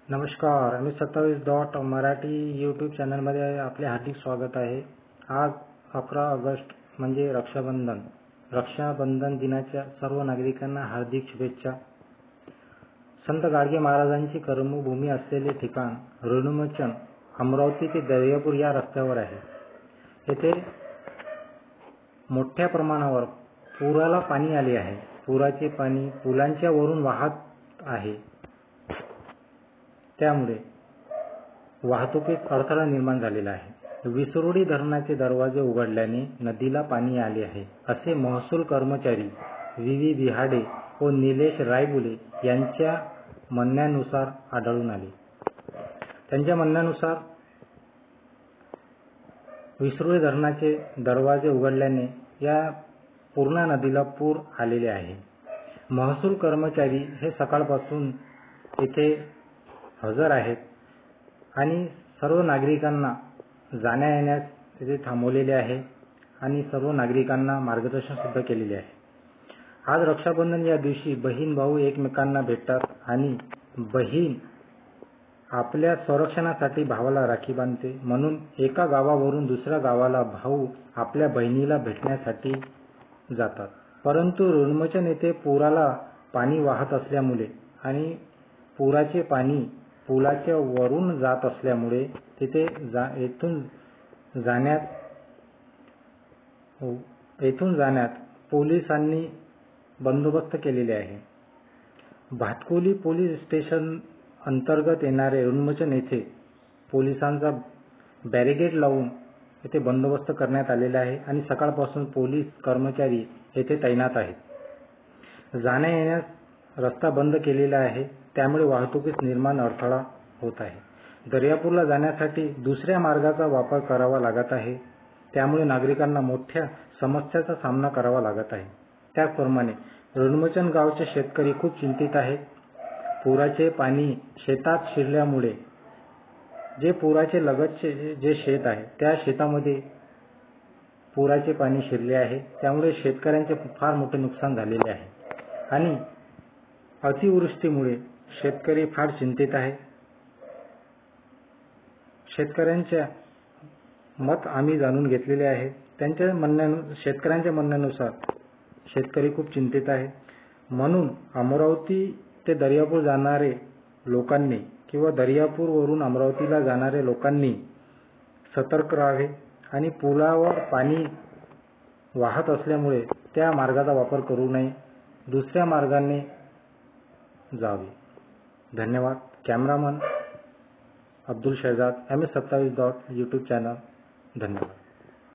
नमस्कार, मी 27 मराठी यूट्यूब चॅनलमध्ये आपले हार्दिक स्वागत आहे। आज 11 ऑगस्ट म्हणजे रक्षाबंधन। रक्षाबंधन दिनाच्या सर्व नागरिकांना हार्दिक शुभेच्छा। संत गाडगे महाराजांची कर्मभूमी असलेले ठिकाण ऋणमोचन अमरावती ते दर्यापूर या रस्त्यावर आहे। येथे मोठ्या प्रमाणावर पुराला पाणी आले आहे। पुराचे पाणी पुलांच्या वरून वाहत आहे, त्यामुळे वाहतुकीत अडथळा निर्माण झालेला आहे। विसरोडी धरणाचे दरवाजे उघडल्याने नदीला पाणी आले आहे, असे महसूल कर्मचारी व्ही बिहाडे व निलेश रायबुले यांच्या म्हणण्यानुसार आढळून आले। त्यांच्या म्हणण्यानुसार विसरोडी धरणाचे दरवाजे उघडल्याने या पूर्णा नदीला पूर आलेले आहे। महसूल कर्मचारी हे सकाळपासून येथे हजर आहेत आणि सर्व नागरिकांना जाण्या येण्यास तिथे थांबवलेले आहे आणि सर्व नागरिकांना मार्गदर्शन सुद्धा केलेले आहे। आज रक्षाबंधन या दिवशी बहीण भाऊ एकमेकांना भेटतात आणि बहीण आपल्या संरक्षणासाठी भावाला राखी बांधते, म्हणून एका गावावरून दुसऱ्या गावाला भाऊ आपल्या बहिणीला भेटण्यासाठी जातात। परंतु ऋणमोचन येथे पुराला पाणी वाहत असल्यामुळे आणि पुराचे पाणी पुलाच्या वरून जात असल्यामुळे तिथे येथून जाण्यात पोलिसांनी बंदोबस्त केलेले आहे। भातकुली पोलीस स्टेशन अंतर्गत येणारे ऋणमोचन येथे पोलिसांचा बॅरिकेड लावून येथे बंदोबस्त करण्यात आलेला आहे आणि सकाळपासून पोलीस कर्मचारी येथे तैनात आहेत। जाण्या येण्यास रस्ता बंद केलेला आहे, त्यामुळे वाहतुकीस निर्माण अडथळा होत आहे। दर्यापूरला जाण्यासाठी दुसऱ्या मार्गाचा वापर करावा लागत आहे, त्यामुळे नागरिकांना मोठ्या समस्याचा सामना करावा लागत आहे। त्याचप्रमाणे ऋणमोचन गावचे शेतकरी खूप चिंतित आहेत। पुराचे पाणी शेतात शिरल्यामुळे जे पुराचे लगतचे जे शेत आहे त्या शेतामध्ये पुराचे पाणी शिरले आहे, त्यामुळे शेतकऱ्यांचे फार मोठे नुकसान झालेले आहे आणि अतिवृष्टीमुळे शेतकरी फार चिंतित आहे। शेतकऱ्यांच्या मत आम्ही जाणून घेतलेले आहे। शेतकऱ्यांच्या म्हणण्यानुसार शेतकरी खूप चिंतित आहे, म्हणून अमरावती ते दर्यापूर जाणारे लोकांनी किंवा दर्यापूरवरून अमरावतीला जाणारे लोकांनी सतर्क राहावे आणि पुलावर पाणी वाहत असल्यामुळे त्या मार्गाचा वापर करू नये, दुसऱ्या मार्गाने जावे। धन्यवाद। Cameraman Abdul Shahzad, MS27 YouTube channel. धन्यवाद।